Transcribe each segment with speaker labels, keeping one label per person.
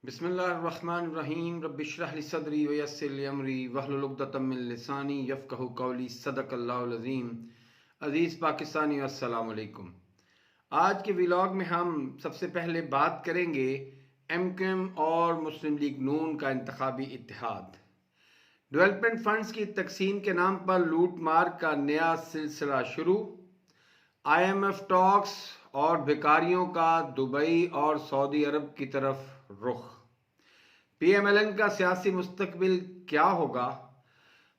Speaker 1: बिस्मिल्लाहिर्रहमानिर्रहीम रब्बिश्रह ली सदरी व यस्सिर ली अमरी वहलुल उक़दतम मिन लिसानी यफ़क़हू क़ौली सदक़ल्लाहुल अज़ीम। अज़ीज़ पाकिस्तानी अस्सलामु अलैकुम। आज के व्लॉग में हम सबसे पहले बात करेंगे MQM और मुस्लिम लीग नून का इंतखाबी इत्तेहाद। डेवलपमेंट फंड्स की तकसीम के नाम पर लूट मार का नया सिलसिला शुरू। IMF टॉक्स और भिखारियों का दुबई और सऊदी अरब की तरफ रुख। PMLN का सियासी मुस्तकबिल क्या होगा?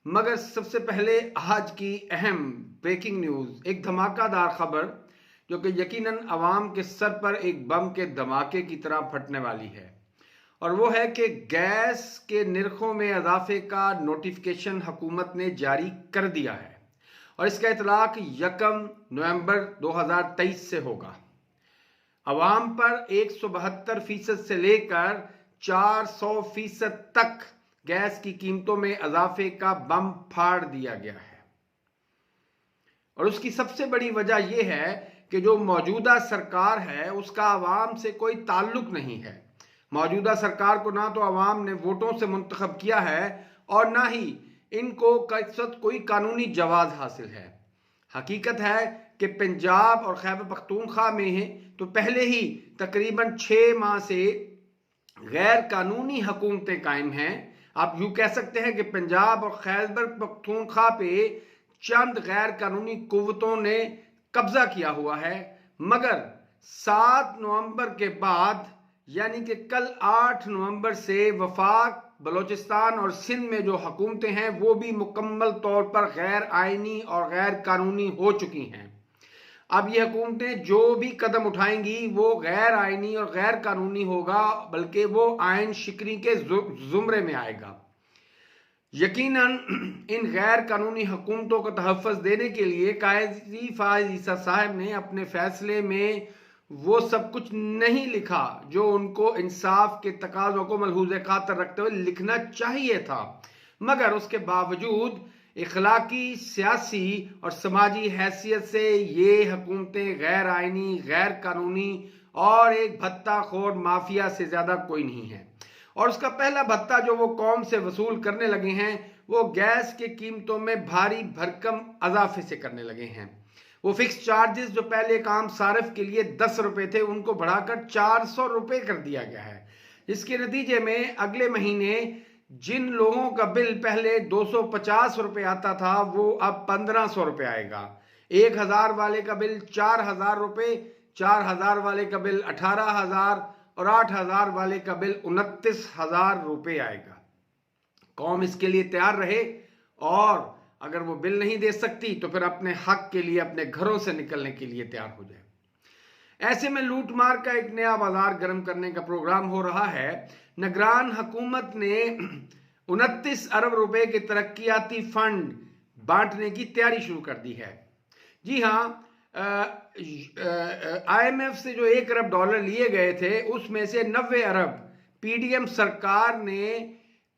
Speaker 1: मगर सबसे पहले आज की अहम ब्रेकिंग न्यूज़, एक धमाकेदार खबर जो कि यकीनन अवाम के सर पर एक बम के धमाके की तरह फटने वाली है, और वो है कि गैस के निर्खों में इजाफे का नोटिफिकेशन हुकूमत ने जारी कर दिया है और इसका इतलाक 1 नवंबर 2023 से होगा। अवाम पर 172% से लेकर 400% तक गैस की कीमतों में इजाफे का बम फाड़ दिया गया है। और उसकी सबसे बड़ी वजह यह है कि जो मौजूदा सरकार है उसका अवाम से कोई ताल्लुक नहीं है। मौजूदा सरकार को ना तो अवाम ने वोटों से मुंतखब किया है और ना ही इनको कोई कानूनी जवाज हासिल है। हकीकत है कि पंजाब और खैबर पख्तूनख्वा में तो पहले ही तकरीबन 6 माह से गैर कानूनी हुकूमतें कायम हैं। आप यूँ कह सकते हैं कि पंजाब और खैबर पख्तूनख्वा पे चंद गैर कानूनी कुव्वतों ने कब्जा किया हुआ है, मगर 7 नवंबर के बाद यानी कि कल 8 नवंबर से वफाक, बलोचिस्तान और सिंध में जो हुकूमतें हैं वो भी मुकम्मल तौर पर गैर आइनी और गैर कानूनी हो चुकी हैं। अब ये हुकूमतें जो भी कदम उठाएंगी वो गैर आइनी और गैर कानूनी होगा, बल्कि वो आइन शिकरी के जुमरे में आएगा। यकीनन इन गैर कानूनी हुकूमतों को तहफ़्फ़ुज़ देने के लिए काजी फ़ाइज़ ईसा साहब ने अपने फैसले में वो सब कुछ नहीं लिखा जो उनको इंसाफ के तकाज़ों को मलहूज़े खातर रखते हुए लिखना चाहिए था, मगर उसके बावजूद इखलाकी, सियासी और समाजी हैसियत से ये हुकूमतें गैर आइनी, गैर कानूनी और एक भत्ताखोर माफिया से ज़्यादा कोई नहीं है। और उसका पहला भत्ता जो वो कौम से वसूल करने लगे हैं वो गैस के कीमतों में भारी भरकम इजाफे से करने लगे हैं। वो फिक्स चार्जेस जो पहले एक आम सारिफ के लिए 10 रुपए थे उनको बढ़ाकर 400 रुपए कर दिया गया है, जिसके नतीजे में अगले महीने जिन लोगों का बिल पहले 250 रुपए आता था वो अब 1500 रुपए आएगा। 1000 वाले का बिल 4000 रुपए, 4000 वाले का बिल 18000 और 8000 वाले का बिल 29,000 रुपए आएगा। कौम इसके लिए तैयार रहे और अगर वो बिल नहीं दे सकती तो फिर अपने हक के लिए अपने घरों से निकलने के लिए तैयार हो जाए। ऐसे में लूट मार का एक नया बाजार गर्म करने का प्रोग्राम हो रहा है। निगरान हुकूमत ने 29 अरब रुपए के तरक्याती फंड बांटने की तैयारी शुरू कर दी है। जी हाँ, IMF से जो $1 अरब लिए गए थे उसमें से 90 अरब PDM सरकार ने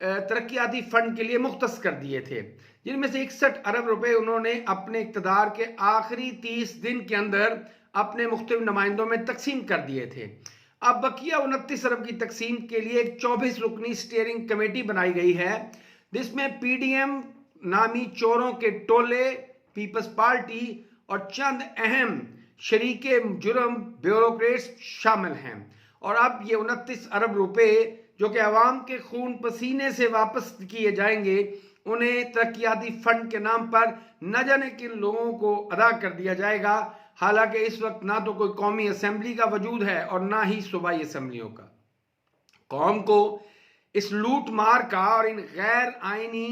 Speaker 1: तरक्याती फंड के लिए मुख्तस कर दिए थे, जिनमें से 61 अरब रुपए उन्होंने अपने इक़्तिदार के आखिरी 30 दिन के अंदर अपने मुख्तलिफ नुमाइंदों में तकसीम कर दिए थे। अब बकिया 29 अरब की तकसीम के लिए एक 24 रुकनी स्टीयरिंग कमेटी बनाई गई है, जिसमें PDM नामी चोरों के टोले, पीपल्स पार्टी और चंद अहम शरीके जुर्म ब्यूरोक्रेट्स शामिल हैं। और अब ये 29 अरब रुपए जो कि अवाम के खून पसीने से वापस किए जाएंगे उन्हें तरक्याती फंड के नाम पर न जाने किन लोगों को अदा कर दिया जाएगा। हालांकि इस वक्त ना तो कोई कौमी असेंबली का वजूद है और ना ही सूबाई असेंबलियों का। कौम को इस लूट मार का और इन गैर आइनी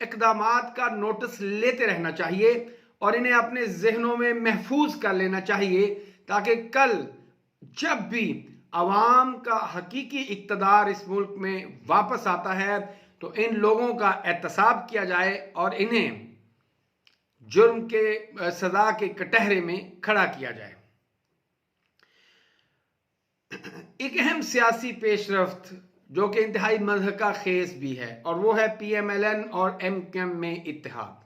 Speaker 1: इकदामात का नोटिस लेते रहना चाहिए और इन्हें अपने जहनों में महफूज कर लेना चाहिए, ताकि कल जब भी अवाम का हकीकी इक़्तिदार इस मुल्क में वापस आता है तो इन लोगों का एहतसाब किया जाए और इन्हें जुर्म के सजा के कटहरे में खड़ा किया जाए। एक अहम सियासी पेशरफ्त जो कि इंतहाई मज़हका खेज भी है और वो है PMLN और MQM में इत्तेहाद।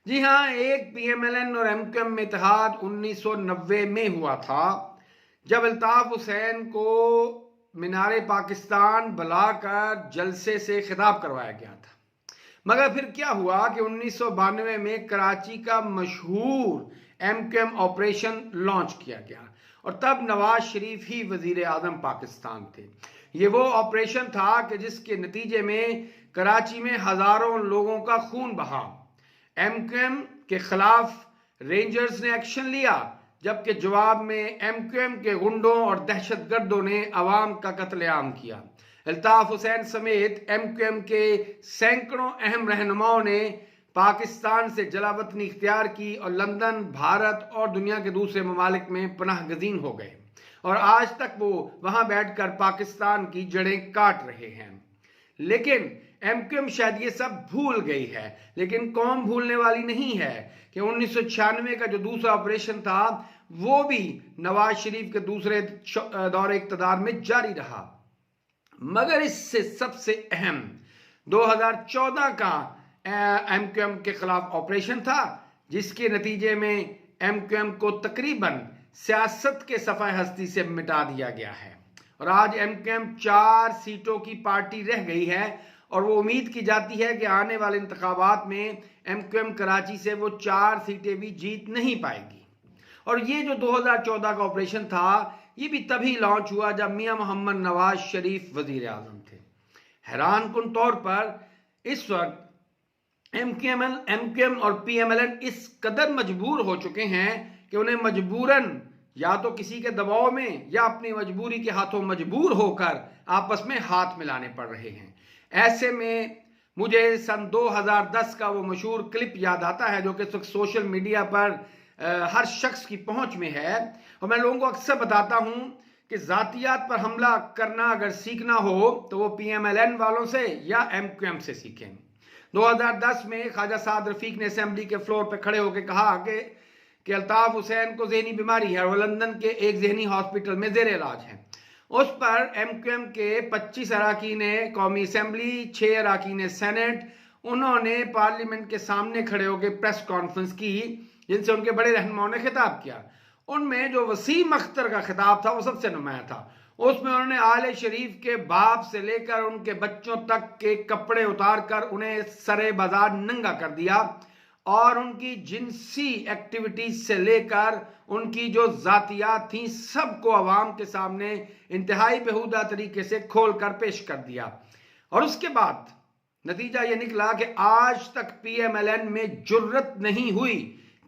Speaker 1: जी हाँ, एक PMLN और MQM में इत्तेहाद 1990 में हुआ था, जब अल्ताफ हुसैन को मीनारे पाकिस्तान बुलाकर जलसे से खिताब करवाया गया था। मगर फिर क्या हुआ कि 1992 में कराची का मशहूर MQM ऑपरेशन लॉन्च किया गया और तब नवाज शरीफ ही वजीर आजम पाकिस्तान थे। ये वो ऑपरेशन था कि जिसके नतीजे में कराची में हजारों लोगों का खून बहा। MQM के खिलाफ रेंजर्स ने एक्शन लिया, जबकि जवाब में MQM के गुंडों और दहशतगर्दों ने अवाम का कत्लेआम किया। अल्ताफ हुसैन समेत MQM के सैकड़ों अहम रहनुमाओं ने पाकिस्तान से जलावतनी इख्तियार की और लंदन, भारत और दुनिया के दूसरे ममालिक में पनाह गजीन हो गए और आज तक वो वहां बैठकर पाकिस्तान की जड़ें काट रहे हैं। लेकिन MQM शायद ये सब भूल गई है, लेकिन कौम भूलने वाली नहीं है कि 1996 का जो दूसरा ऑपरेशन था वो भी नवाज शरीफ के दूसरे दौरे इक़्तिदार में जारी रहा। मगर इससे सबसे अहम 2014 का MQM के खिलाफ ऑपरेशन था, जिसके नतीजे में MQM को तकरीबन सियासत के सफ़े हस्ती से मिटा दिया गया है और आज MQM 4 सीटों की पार्टी रह गई है और वो उम्मीद की जाती है कि आने वाले इंतखाबात में MQM कराची से वो 4 सीटें भी जीत नहीं पाएगी। और ये जो 2014 का ऑपरेशन था ये भी तभी लॉन्च हुआ जब मियां मोहम्मद नवाज शरीफ वजीर आजम थे। हैरान कुन तौर पर इस वक्त MQM और PMLN इस कदर मजबूर हो चुके हैं कि उन्हें मजबूरन या तो किसी के दबाव में या अपनी मजबूरी के हाथों मजबूर होकर आपस में हाथ मिलाने पड़ रहे हैं। ऐसे में मुझे सन 2010 का वो मशहूर क्लिप याद आता है जो कि सोशल मीडिया पर हर शख्स की पहुंच में है और मैं लोगों को अक्सर बताता हूं कि जातियात पर हमला करना अगर सीखना हो तो वो PMLN वालों से या MQM से सीखें। 2010 में ख्वाजा साद रफीक ने असेंबली के फ्लोर पर खड़े होकर कहा कि अल्ताफ हुसैन को जहनी बीमारी है और लंदन के एक जहनी हॉस्पिटल में जेर इलाज है। उस पर MQM के 25 अरकान कौमी असेंबली, 6 अरकान सेनेट, उन्होंने पार्लियामेंट के सामने खड़े होकर प्रेस कॉन्फ्रेंस की जिनसे उनके बड़े रहनुमाओं ने खिताब किया। उनमें जो वसीम अख्तर का खिताब था वो सबसे नुमाया था। उसमें उन्होंने आले शरीफ के बाप से लेकर उनके बच्चों तक के कपड़े उतार कर उन्हें सरे बाजार नंगा कर दिया और उनकी जिनसी एक्टिविटीज से लेकर उनकी जो जातियात थी सबको अवाम के सामने इंतहाई बेहुदा तरीके से खोल कर पेश कर दिया। और उसके बाद नतीजा ये निकला कि आज तक PMLN में जुर्रत नहीं हुई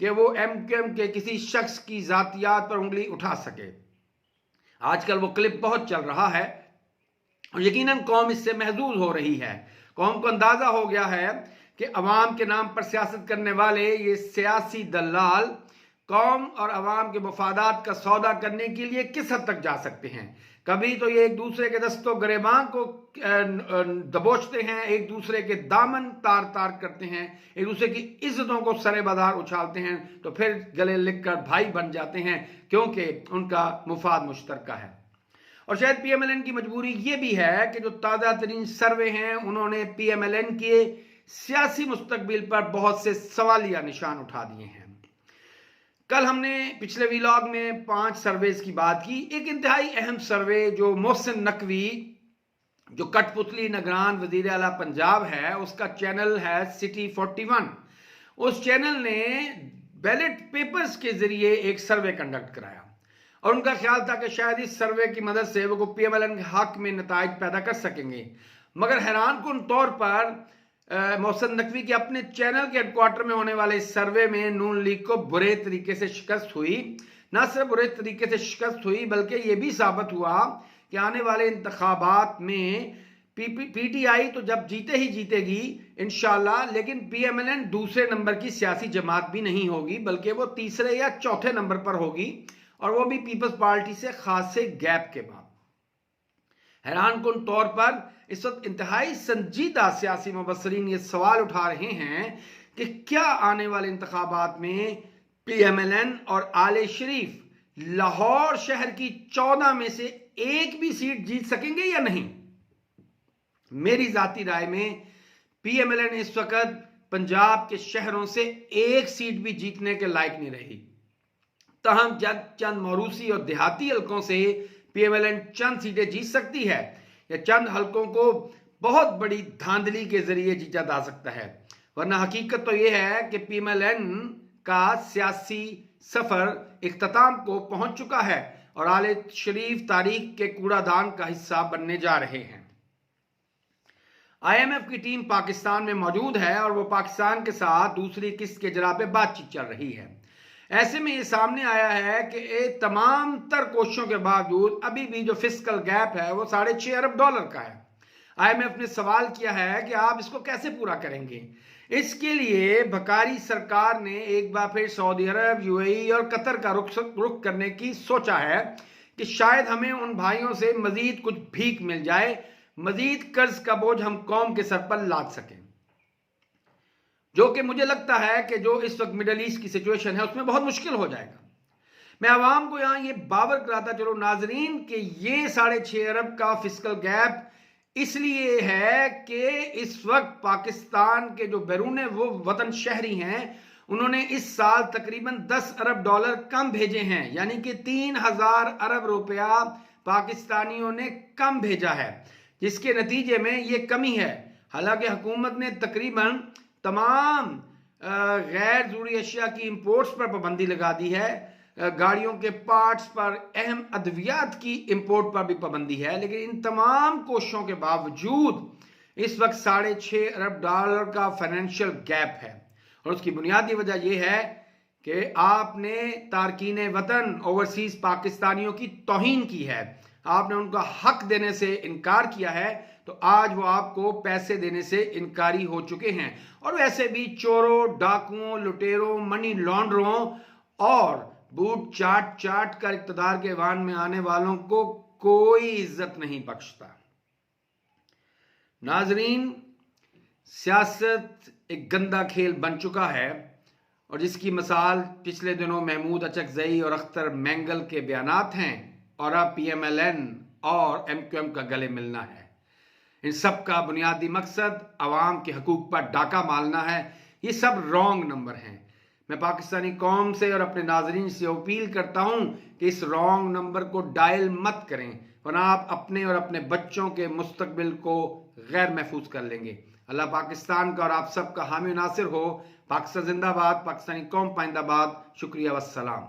Speaker 1: कि वो MQM के किसी शख्स की जातियात पर उंगली उठा सके। आजकल वो क्लिप बहुत चल रहा है और यकीनन कौम इससे महजूज हो रही है। कौम को अंदाजा हो गया है कि अवाम के नाम पर सियासत करने वाले ये सियासी दलाल कौम और अवाम के मफादात का सौदा करने के लिए किस हद तक जा सकते हैं। कभी तो ये एक दूसरे के दस्तों गिरेबान को दबोचते हैं, एक दूसरे के दामन तार तार करते हैं, एक दूसरे की इज्जतों को सरे बाजार उछालते हैं, तो फिर गले लिखकर भाई बन जाते हैं क्योंकि उनका मुफाद मुश्तरका है। और शायद PMLN की मजबूरी ये भी है कि जो ताज़ा तरीन सर्वे हैं उन्होंने PMLN के सियासी मुस्तकबिल पर बहुत से सवालिया निशान उठा दिए हैं। कल हमने पिछले व्लॉग में 5 सर्वेज की बात की। एक इंतहाई अहम सर्वे जो मोहसिन नकवी जो कठपुतली निगरान वजीर आला पंजाब है उसका चैनल है सिटी 41, उस चैनल ने बैलेट पेपर्स के जरिए एक सर्वे कंडक्ट कराया और उनका ख्याल था कि शायद इस सर्वे की मदद से वो PMLN के हक में नताइज पैदा कर सकेंगे। मगर हैरान कुन तौर पर मोहसिन नकवी के अपने चैनल के हेडक्वार्टर में होने वाले इस सर्वे में नून लीग को बुरे तरीके से शिकस्त हुई। न सिर्फ बुरे तरीके से शिकस्त हुई बल्कि यह भी साबित हुआ कि आने वाले इंतखाबात में PTI तो जब जीते ही जीतेगी इंशाल्लाह, लेकिन PMLN दूसरे नंबर की सियासी जमात भी नहीं होगी बल्कि वो तीसरे या चौथे नंबर पर होगी और वो भी पीपल्स पार्टी से खासे गैप के बाद। हैरान कुन तौर पर इस वक्त इंतहाई संजीदा सियासी मुबस्सरीन ये सवाल उठा रहे हैं कि क्या आने वाले इंतखाबात में PMLN और आले शरीफ लाहौर शहर की 14 में से एक भी सीट जीत सकेंगे या नहीं। मेरी जाती राय में PMLN इस वक्त पंजाब के शहरों से एक सीट भी जीतने के लायक नहीं रही। तहम चंद मौरूसी और देहाती हलकों से PMLN चंद सीटें जीत सकती है या चंद हलकों को बहुत बड़ी धांधली के जरिए जीता जा सकता है, वरना हकीकत तो यह है कि PMLN का सियासी सफर इख्तिताम को पहुंच चुका है और आले शरीफ तारीख के कूड़ादान का हिस्सा बनने जा रहे हैं। IMF की टीम पाकिस्तान में मौजूद है और वो पाकिस्तान के साथ दूसरी किस्त के जरा पे बातचीत चल रही है। ऐसे में ये सामने आया है कि तमाम तर कोशिशों के बावजूद अभी भी जो फिस्कल गैप है वो $6.5 अरब का है। IMF ने सवाल किया है कि आप इसको कैसे पूरा करेंगे। इसके लिए बकारी सरकार ने एक बार फिर सऊदी अरब, UAE और कतर का रुख करने की सोचा है कि शायद हमें उन भाइयों से मजीद कुछ भीख मिल जाए, मजीद कर्ज का बोझ हम कौम के सर पर लाद सकें, जो कि मुझे लगता है कि जो इस वक्त मिडल ईस्ट की सिचुएशन है उसमें बहुत मुश्किल हो जाएगा। मैं आवाम को यहां ये बावर कराता चलो नाजरीन कि ये $6.5 अरब का फिस्कल गैप इसलिए है कि इस वक्त पाकिस्तान के जो बैरून वो वतन शहरी हैं उन्होंने इस साल तकरीबन $10 अरब कम भेजे हैं, यानी कि 3000 अरब रुपया पाकिस्तानियों ने कम भेजा है, जिसके नतीजे में ये कमी है। हालांकि हुकूमत ने तकरीबन तमाम गैर ज़रूरी अशिया की इंपोर्ट्स पर पाबंदी लगा दी है, गाड़ियों के पार्ट्स पर, अहम अद्वियात की इंपोर्ट पर भी पाबंदी है, लेकिन इन तमाम कोशिशों के बावजूद इस वक्त $6.5 अरब का फाइनेंशियल गैप है। और उसकी बुनियादी वजह यह है कि आपने तारकीन वतन ओवरसीज पाकिस्तानियों की तौहीन की है, आपने उनका हक देने से इनकार किया है, तो आज वो आपको पैसे देने से इनकारी हो चुके हैं। और वैसे भी चोरों, डाकुओं, लुटेरों, मनी लॉन्ड्रों और बूट चाट कर इक्तदार के वाहन में आने वालों को कोई इज्जत नहीं बख्शता। नाजरीन, सियासत एक गंदा खेल बन चुका है और जिसकी मिसाल पिछले दिनों महमूद अचकजई और अख्तर मैंगल के बयानात हैं और अब PMLN और MQM का गले मिलना है। इन सब का बुनियादी मकसद अवाम के हकूक पर डाका मारना है। ये सब रॉन्ग नंबर हैं। मैं पाकिस्तानी कौम से और अपने नाजरीन से अपील करता हूं कि इस रॉन्ग नंबर को डायल मत करें, वरना आप अपने और अपने बच्चों के मुस्तकबिल को गैर महफूज कर लेंगे। अल्लाह पाकिस्तान का और आप सबका हामी नासिर हो। पाकिस्तान जिंदाबाद, पाकिस्तानी कौम पाइंदाबाद। शुक्रिया, वस्सलाम।